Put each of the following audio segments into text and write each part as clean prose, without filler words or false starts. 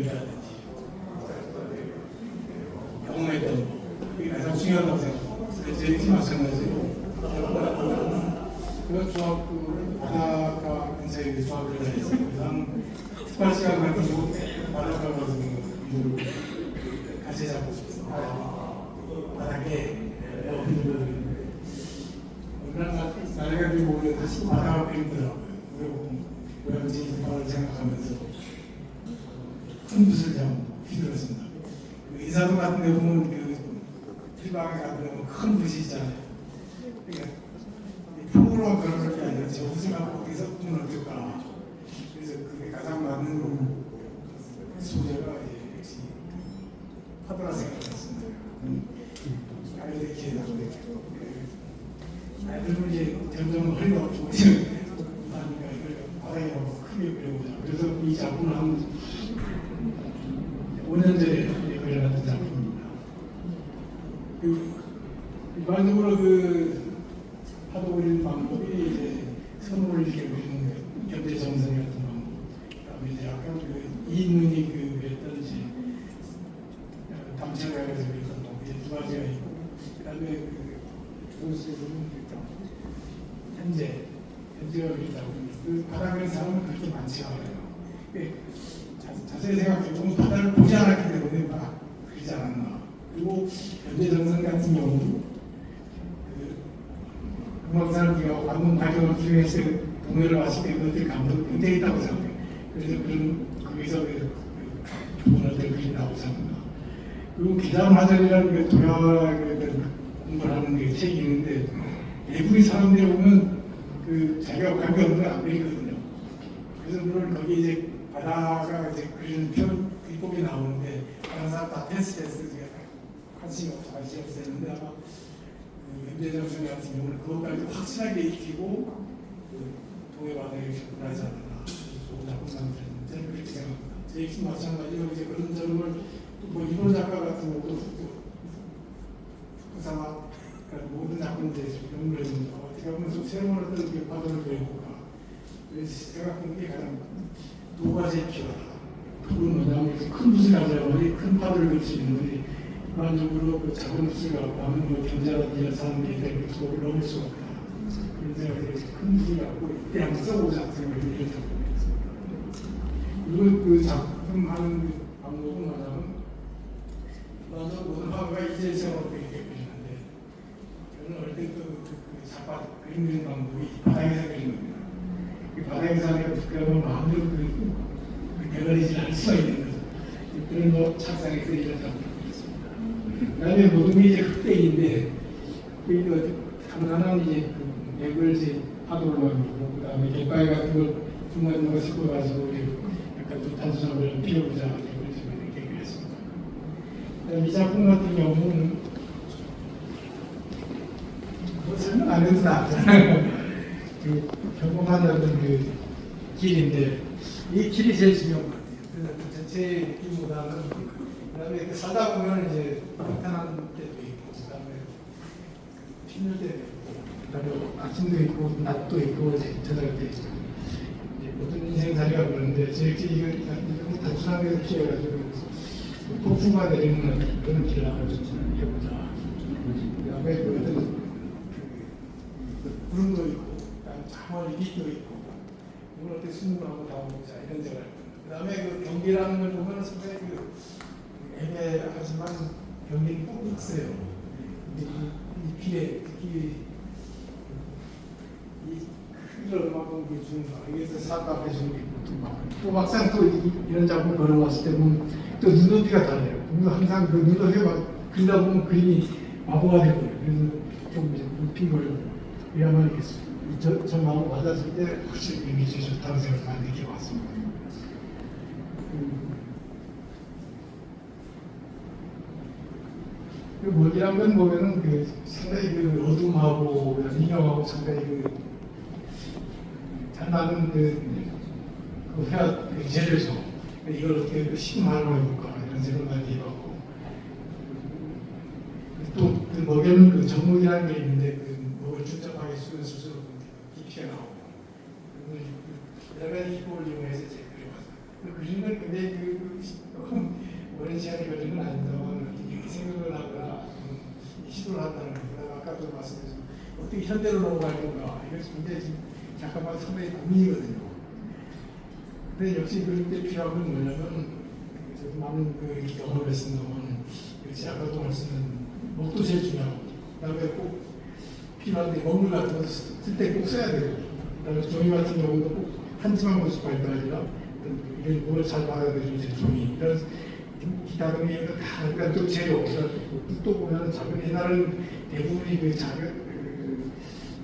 연결이라든지 경험했던 그게 가장 중요하다고 생각합니다. 저희 마찬가지로 그 중학교 바닷가 근처에 중학교를 다녔어요. 그다음 특별 시간 같은 경우 바닷가 가서 같이 잡고 바닥에 얼마나 나이가 들고 다시 바다가 그립더라고요. 고향지 바다를 생각하면서 큰 붓을 좀 휘둘렀습니다. 인사동 같은 데 보면 그 필방에 가면 큰 붓이 있잖아요. 그러니까 평으로만 그런 게 아니라 저 붓을 갖고 어디서 보면 어떨까. 그래서 그게 가장 맞는 소재가 역시 파도라 생각했습니다. 아이들이 기회나는데 아이들은 이제 점점 허리가 없고 하니까 이걸 바닥에 하고 크게 그려보자. 그래서 이 작품을 한 5년 전에 그려놨던 작품입니다. 일반적으로 파도 그리는 방법이 이제 선을 이렇게 그리는 견제 정선 같은 방법. 그다음에 이제 약간 이인눈이 그랬던지 담채가 해서 그랬던 방법 이제 두 가지가 있고, 그다음에 조수의 현재가 그린다고 그 바닥에 사람은 그렇게 많지 않아요. 자세히 생각해보면 바다를 보지 않았기 때문에 막 그리지 않았나. 그리고 현재 정선 같은 경우도 음악사람들과 관문 과정을 통해서 동요를 마실 때 그것들이 감독이 굉장히 있다고 생각해요. 그래서 거기서 부분을 그린다고 생각합니다. 그리고 기자마전이라는 동화 공부를 하는 게 책이 있는데 외국인 사람들이 보면 자기가 관계없는 안 그리거든요. 그래서 물론 거기 이제 바다가 이제 그리는 비법이 나오는데 다른 사람 다 패스 관심이 없었는데 아마 현재정선 같은 경우는 그것까지 확실하게 익히고 동해 바다에 접근하지 않았나. 좋은 작품 만들었는데 저는 그렇게 생각합니다. 제 역시 마찬가지로 이제 그런 점을 이노 작가 같은 경우도 후쿠사마 모든 작품들에 연구를 했는데 어떻게 보면 좀 새로운 어떤 바다를 그려볼까. 그래서 생각하는 게 가장 두 가지의 필요하다. 그건 뭐냐면 큰 붓을 가져야지 큰 파도를 그릴 수 있는 거지. 일반적으로 작은 붓을 갖고 하는 경제라든지 사람들이 되게 속을 넘을 수가 없다. 그런 생각이 들어서 큰 붓을 갖고 이때 한번 써보자 생각을 이런 작품이었습니다. 그리고 작품 하는 방법은 뭐냐면 일반적으로 모든 화가가 이재성으로 이렇게 그리는데 저는 어릴 때도 작가 그리는 방법이 바닥에서 그리는 겁니다. 이 바닥에서 하니까 그러면 마음대로 내버리지 않을 수가 있는 거죠. 그런 착상에서 이런 작품을 그렸습니다. 그다음에 모든 게 이제 흑백인데 간단한 이제 맥을 파도를 만들고 그다음에 갯바위 같은 걸 중간에 거 섞어가지고 약간 좀 단순한 걸 피워보자 이렇게 그렸습니다. 이 작품 같은 경우는 설명 안 해도 나잖아요. 평범한 어떤 길인데 이 길이 제일 중요한 것 같아요. 그래서 전체 느낌보다는 그다음에 살다 보면 이제 평탄한 때도 있고 그다음에 힘들 때도 있고 그다음에 아침도 있고 낮도 있고 저녁 때 있고 모든 인생살이가 그런데 저렇게 이거 단순하게 피해가지고 폭풍과 내리는 그런 길을 한번 좀 해보자. 그다음에 어떤 구름도 있고 정말 빛도 있고 이걸 어떻게 순응하고 나오자 이런 생각을 합니다. 그 다음에 경기라는 걸 보면 상당히 애매하지만 경기는 꼭 있어요. 이 길에 특히 이 크기를 얼마큼 주는가 여기서 사각해 주는 게 있고 또 막상 또 이런 작품 걸어왔을 때 보면 또 눈높이가 달라요. 항상 그 눈높이가 그리다 보면 그림이 마모가 되고요. 그래서 좀 이제 높인 걸 그려야만 이겠습니다. 저 마음 받았을 때 확실히 이미지 좋다는 생각을 많이 느껴봤습니다. 그 멋이란 건 보면은 상당히 어둠하고 인형하고 상당히 잘 맞는 회화 재료죠. 이걸 어떻게 심화로 해볼까 이런 생각을 많이 해봤고 또 먹에는 정목이라는 게 있는데 목을 축적하게 수술수록 깊이가 나오고 여러 가지 기법을 이용해서 제가 그려봤어요. 그리는 건 굉장히 오랜 시간이 걸리는 건 아닙니다만 이렇게 생각을 하거나 시도를 한다는 겁니다. 아까도 말씀드렸지만 어떻게 현대로 넘어갈 건가 이것이 굉장히 지금 작가마다 상당히 고민이거든요. 근데 역시 그럴 때 필요한 건 뭐냐면 저도 많은 그 경험을 했습니다만 역시 아까도 말씀드린 목도 제일 중요하고 그다음에 꼭 필요한데 먹물 같은 거 쓸 때 꼭 써야 되고 그다음에 종이 같은 경우도 꼭 한지만 고집할 때 아니라 이런 물을 잘 받아들이는 종이 이런 기타 등의 다 그러니까 또 재료 또 보면 작은 옛날은 대부분이 그 작은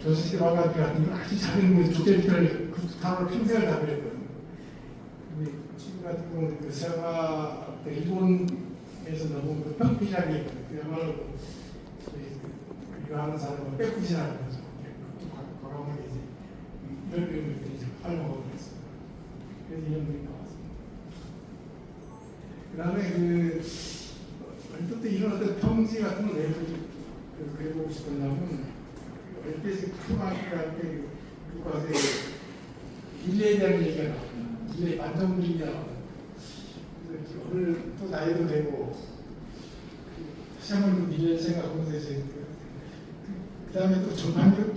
조선시대 와가지고 같은 건 아주 작은 그 조개를 그 단어로 평생을 다 그렸거든요. 근데 지금 같은 경우는 그 세화 일본에서 나온 그 뼈구이라는 게 그야말로 이거 하는 사람은 뼈구이라는 거죠. 과감하게 이제 이런 그림들이 이제 활용하고 있습니다. 그래서 이런 그림이 나왔습니다. 그 다음에 그 얼핏 이런 어떤 평지 같은 걸 왜 그려보고 싶었냐면 어릴 때 초등학교 갈때 교과서에 릴레이에 대한 얘기가 나옵니다. 릴레이 만정밀이가 나옵니다. 그래서 오늘 또 나이도 되고 다시 한번 릴레이를 생각하면서 이제 그 다음에 또 전판교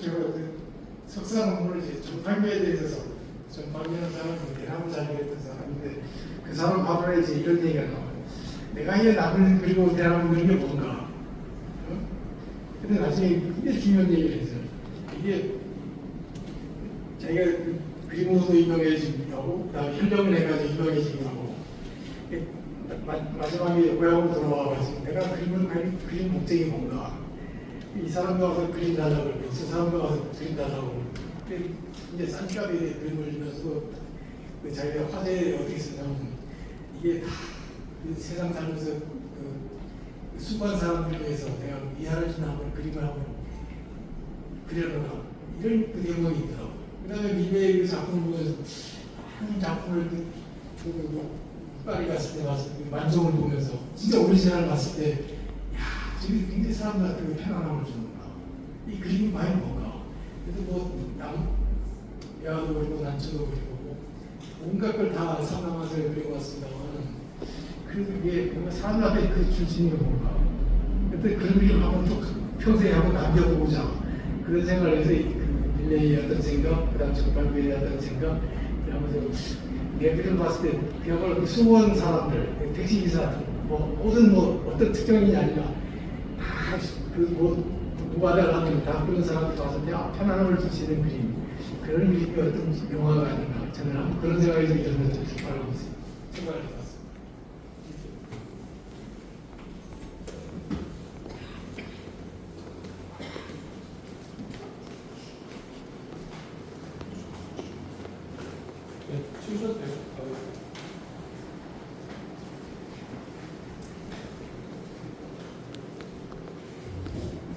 석사 논문을 이제 전판교에 대해서 전판교라는 사람은 대나무 잘 그렸던 사람인데 그 사람 바로 이제 이런 얘기가 나와요. 내가 이 나무를 그리고 대나무 그린 게 뭔가? 근데 나중에 굉장히 중요한 얘기를 했어요. 이게 자기가 그림으로도 유명해지기도 하고, 그다음에 현명을 해가지고 유명해지기도 하고, 마지막에 고향으로 돌아와가지고 내가 그림을 그린 목적이 뭔가? 이 사람과 와서 그림 달라고 그러고, 저 사람과 와서 그림 달라고 그러고, 이제 싼값에 그림을 그리면서도 자기가 화제에 어떻게 쓰냐면 이게 다 세상 살면서 수많은 사람들 위해서 내가 이해를 주는 한번 그림을 한번 그려놓으라 이런 그 대목이 있더라고요. 그 다음에 미래의 그 작품을 보면서 한 작품을 파리 갔을 때 봤을 때 만정을 보면서 진짜 오리지널을 봤을 때 야, 저기 굉장히 사람들한테 편안함을 주는구나. 이 그림이 많이 뭔가. 그래도 뭐 야도 그리고 난초도 그리고 온갖 걸 다 상담하면서 그리고 왔습니다만 그래서 이게 뭔가 사람 앞에 줄 수 있는 게 뭔가. 그때 그런 그림을 한번 또 평생에 한번 남겨보자. 그런 생각을 해서 그 릴레이의 어떤 생각, 그 다음 전반부의 어떤 생각, 그러면서 내 그림 봤을 때 그야말로 그 수많은 사람들, 택시기사, 모든 어떤 특정인이 아니라 다그 누가를 하면 다 그런 사람들 와서 편안함을 줄 수 있는 그림. 그런 그림이 어떤 영화가 아닌가. 저는 한번 그런 생각이 들면서 생각을 해봤습니다. 치우셔도 돼요.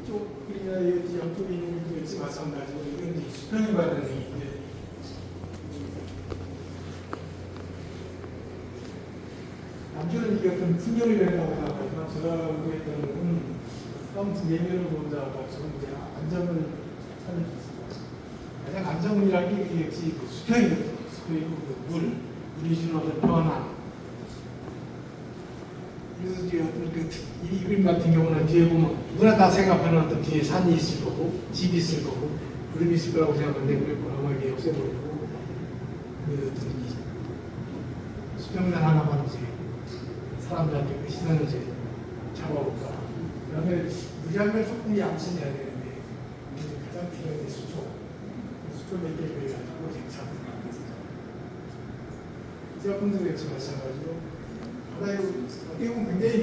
이쪽 그림이나 옆쪽에 있는 것도 역시 마찬가지로 이건 이제 수평에 관한 얘기인데 남편은 이게 어떤 풍경을 내려고 하지만 제가 의도했던 것은 두 개면을 본다고 저는 이제 안정을 찾을 수 있습니다. 가장 안정이라는 게 역시 그 수평이거든요. 그리고 물이 주는 어떤 변화. 그래서 이제 어떤 이 그림 같은 경우는 뒤에 보면 누구나 다 생각하는 어떤 뒤에 산이 있을 거고, 집이 있을 거고, 구름이 있을 거라고 생각하는데 그걸 과감하게 없애버리고, 그 어떤 이 수평면 하나만 이제 사람들한테 그 시선을 이제 잡아볼까. 그 다음에 무리한 걸 조금 양치해야 되는데, 가장 필요한 게 수초. 수초 몇 개를 그려가지고 지금 잡고 이 작품도 역시 마찬가지로 하나의 어떻게 보면 굉장히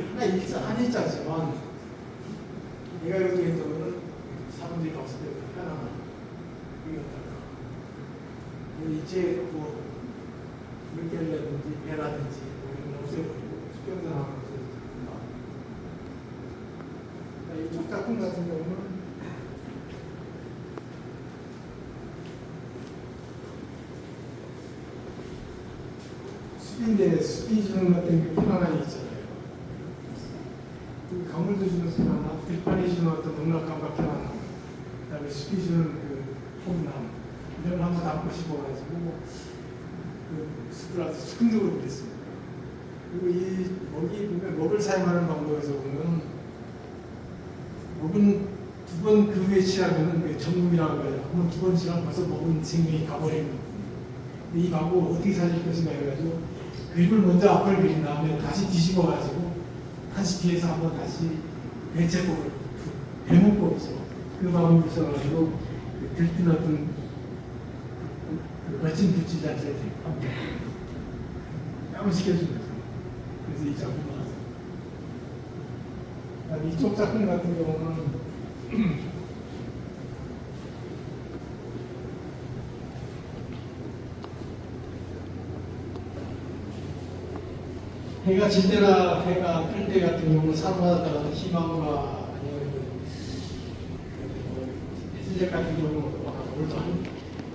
하나 한 일자지만 내가 의도했던 거는 사람들이 봤을 때 편안한 이거다가 이제 뭐 물결이라든지 배라든지 이런 걸 없애버리고 수평선하고 없애버리고 이쪽 작품 같은 경우는 숲이 주는 어떤 편안함이 있잖아요. 그 강물도 주는 편안함, 들판이 주는 어떤 넉넉함과 편안함, 그다음에 숲이 주는 그 폼남 이런 걸 한번 담고 싶어가지고 그 숲을 아주 즉흥적으로 그렸습니다. 그리고 이 먹이 보면 먹을 사용하는 방법에서 보면 먹은 두 번 그 후에 취하면은 전문이라고 해요. 한번 두 번 취하면 벌써 먹은 생명이 가버리는. 근데 이 방법을 어떻게 살릴 것인가 해가지고 그림을 먼저 앞을 그린 다음에 다시 뒤집어가지고 다시 뒤에서 한번 다시 대체법을 대문법이죠. 그 방법을 써가지고 들뜬 어떤 멋진 붓질 자체를 한번 시켜주는 거죠. 그래서 이 작품 나왔어요. 이쪽 작품 같은 경우는 해가 질 때나 해가 뜰 때 같은 경우는 사람마다 따라서 희망과 아니면 해질 같은 경우는 오늘도 한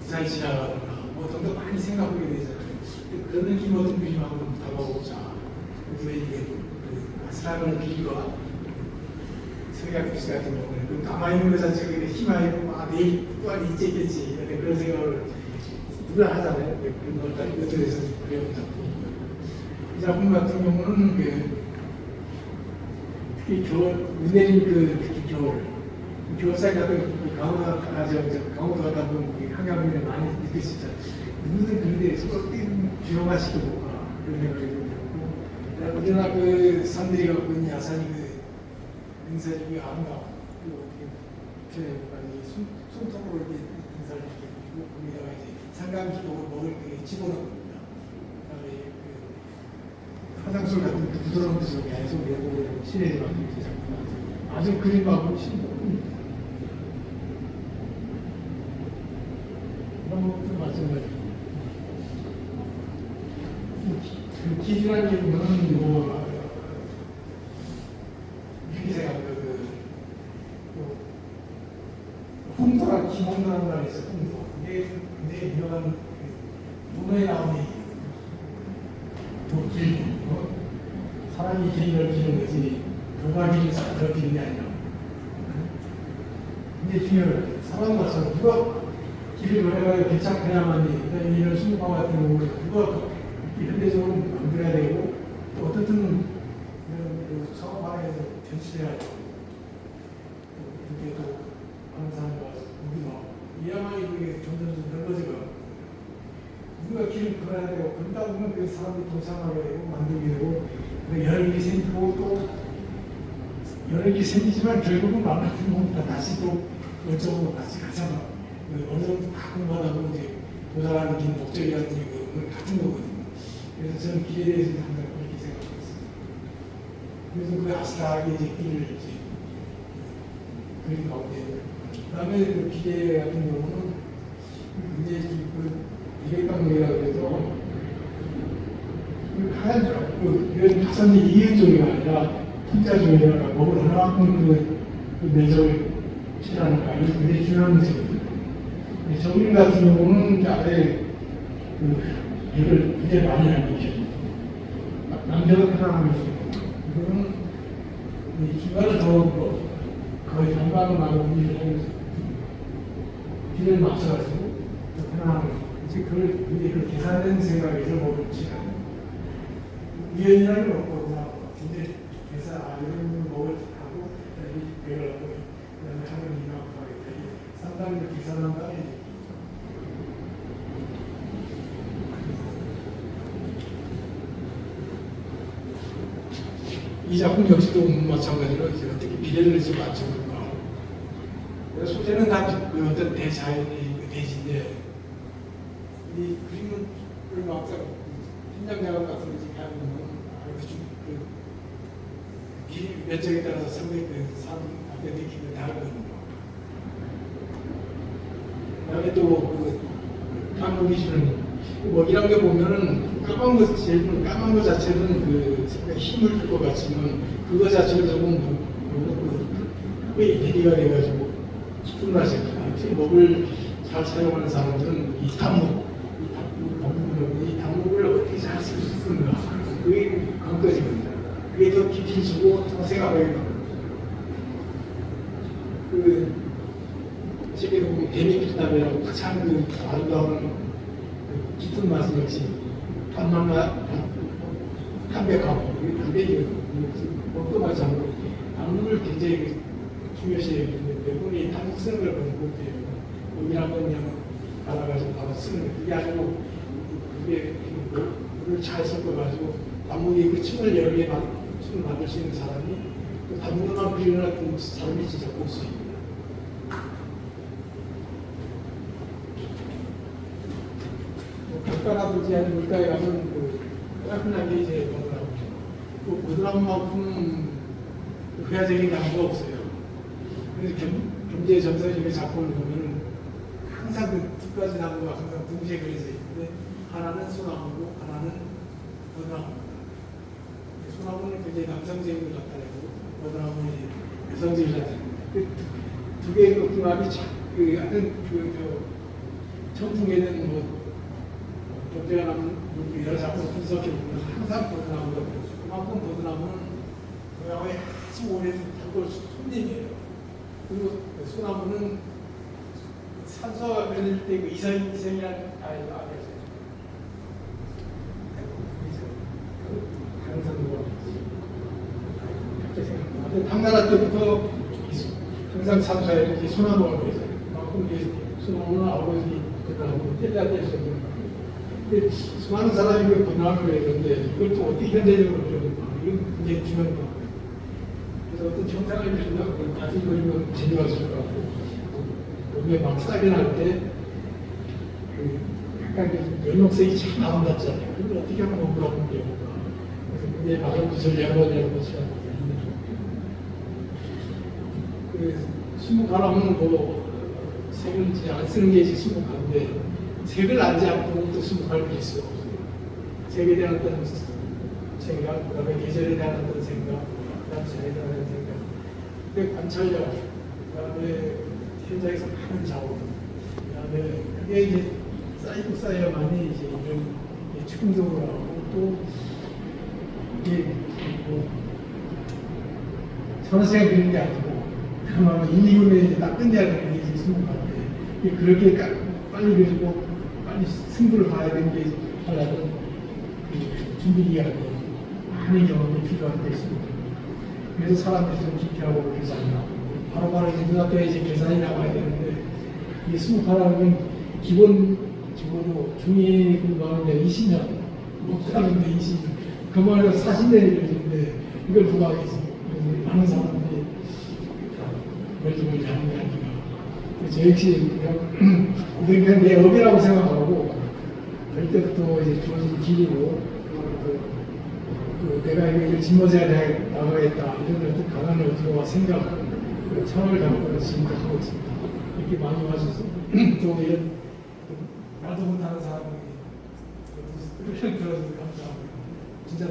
2살 지나가거나 뭐 좀 더 많이 생각하게 되잖아요. 그런 느낌 어떤 그림하고 다가오자. 그래서 이게 아스라는 비가 성경 글씨 같은 경우는 가만히 있는 것 자체가 희망이고 내일 또한 있겠지 그런 생각을 누가 하잖아요. 그런 걸 딱 이것들에서 그려본 작품. 이 작품 같은 경우는 특히 겨울, 눈 내린 특히 겨울살 같은 강우가 가다 보면 한강물에 많이 느낄 수 있잖아요. 눈은 그런데 어떻게 조용화시켜 볼까 그런 생각이 들고 우리나라 산들이 갖고 있는 야산이 능사리가 아름다워. 그리고 어떻게 표현해볼까 손톱으로 이렇게 능사를 이렇게 그리고 거기다가 이제 삼강기록을 먹을 때 집어넣습니다. 그다음에 화장술 같은 부드러운 듯이 계속 내고 시내에 만든 작품 아주 그림하고 신기합니다. 이런 것도 마찬가지고 그 기준한 게 보면 이렇게 생각합니다. 홍도란 김홍도라는 말이 있어요. 홍도. 그게 굉장히 유명한 문어에 나오는 도길 사람이 길이 넓히는 거지 도가 길이 넓히는 게 아니라 굉장히 중요해요. 사람 같아서 누가 길을 넓혀가지고 개척해야만이 이런 순방 같은 경우는 누가 현대적으로 만들어야 되고 또 어떻든 사업화에서 전시해야 되고 이게 또 항상 우리가 이야만이 그게 점점 넓어지고 누가 길을 걸어야 되고 그러다 보면 그 사람들이 동참하게 되고 만들게 되고 여러 일이 생기고 또 여러 일이 생기지만 결국은 만나는 겁니다. 다시 또 원점으로 같이 가잖아. 어느 정도 다 공부하다 보면 이제 도달하는 긴 목적이라는 게 같은 거거든요. 그래서 저는 길에 대해서 항상 그렇게 생각하고 있습니다. 그래서 그 아스라하게 이제 길을 이제 그림 가운데 그 다음에 그 기계 같은 경우는 이제 이백방울이라고 해서 하얀 줄 박사님 이은종이가 아니라 통자종이라 먹을 얼마만큼 그 내적을 칠하는가 이게 굉장히 중요한 문제거든요. 정림 같은 경우는 아래 이걸 굉장히 많이 하는 게 남자가 편안하면서 이거는 중간을 더 거의 전방을 나고 움직이면서 길을 맞춰가지고 편안하면서 이제 그걸 계산된 생각에서 먹을 치는 위원이라는 건 없고 그냥 굉장히 계산 이런 먹을 하고 배를 하고 그다음에 하는 이만큼 하겠다. 상당히 계산한 다음에 이 작품 역시도 마찬가지로 이제 어떻게 비례를 좀 맞춰볼까. 소재는 다 어떤 대자연의 대지인데 이 그림을 막상 현장작업 같은 거 지금 하면 길 면적에 따라서 상당히 산 앞에 느낌이 다르거든요. 그다음에 또 감독이 주는 먹이란 게 보면은 까만 거 자체는 상당히 힘을 줄 것 같지만 그거 자체를 조금 왜 대비가 돼가지고 싶은 맛이 특히 먹을 잘 사용하는 사람들은 이 단목을 어떻게 잘 쓸 수 있는가 그게 관건이거든요. 그게 더 깊이 주고 더 생각하게 됩니다. 책에도 보면 데미필담이라고 참 아름다운 깊은 맛은 역시 단맛, 담백하고 담백이 먹도 맛이 않고 당분을 굉장히 중요시해요. 대부분이 당국 쓰는 걸 거의 못해요. 여기 한번 그냥 갈아가지고 바로 쓰는 거예요. 그게 아니고 그게 물을 잘 섞어가지고 단묵이 그 층을 여러 개 층을 만들 수 있는 사람이 그 단묵만 비워놨던 사람이 진짜 고수입니다. 물가라든지 아니면 물가에 가면 그 깔끔하게 이제 보더라고요. 그 보드라만큼 회화적인 나무가 없어요. 그래서 경제 전설적인 작품을 보면 항상 그 두 가지 나무가 항상 동시에 그려져 있는데 하나는 소나무고 하나는 보드나무입니다. 소나무는 굉장히 남성적인 걸 나타내고 보드나무는 여성적인 걸 나타냅니다. 그 두 개의 그 궁합이 그 하여튼 청풍에는 뭐 경제가 남은 여러 작품을 분석해 보면 항상 보드나무가 되죠. 그만큼 보드나무는 동양의 아주 오랜 단골 손님이에요. 그리고 소나무는 산소가 변할 때 그 이성이라는 아이가 알려져요. 강산도가 갑자기 생각나. 당나라 때부터 항상 산소에 이렇게 소나무가 보여요. 그만큼 소나무는 아버지 그다음에 뗄래야 뗄 수 없는 거예요. 수많은 사람이 그 번화를 했는데 이걸 또 어떻게 현대적으로 그려볼까? 이건 굉장히 중요한 거예요. 그래서 어떤 정상을 그린다고 다시 그리면 재미가 있을 것 같고 몸에 막 싹이 날때 약간 연록색이 참 아름답잖아요. 근데 어떻게 하면 억울하면 배울까? 그래서 그게 바로 구슬 양반이라는 것이라고 그 수묵하라면 뭐 색을 이제 안 쓰는 게 이제 수묵한데 색을 알지 않고는 또 수묵할 게 있어요. 색에 대한 어떤 생각, 그다음에 계절에 대한 어떤 생각, 그다음에 자에 대한 생각, 그다음에 관찰력, 그다음에 현장에서 많은 자원, 그다음에 그게 이제 쌓이고 쌓여야만이 이제 이런 즉흥적으로 하고 또 이게 뭐 서너 시간 그리는 게 아니고 아마 인리군에 이제 딱 끝내야 되는 게 이제 수묵하는데 그렇게 빨리 그리고 빨리 승부를 봐야 되는 게 하려면 그 준비 기간에 많은 경험이 필요한 데 있습니다. 그래서 사람들이 좀 기피하고 그러지 않나. 바로바로 이제 눈앞에 이제 계산이 나와야 되는데 이 수묵하라는 기본 적어도 중위 공부하는데 20년, 목사하는데 20년, 그 말로 40년이 걸리는데 이걸 누가 하겠습니까? 많은 사람들이 멀리멀리 하는 게 아닌가. 저 역시 그냥 내 업이라고 생각하고 될 때부터 이제 주어진 길이고 내가 이걸 짊어져야 나가겠다 이런 어떤 강한 의지와 생각, 참을 갖고 지금도 하고 있습니다. 이렇게 많이 와주셔서 또 이런 말도 못하는 사람이 들어줘서 감사합니다. 진짜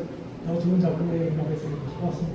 더 좋은 작품에 임하겠습니다. 고맙습니다.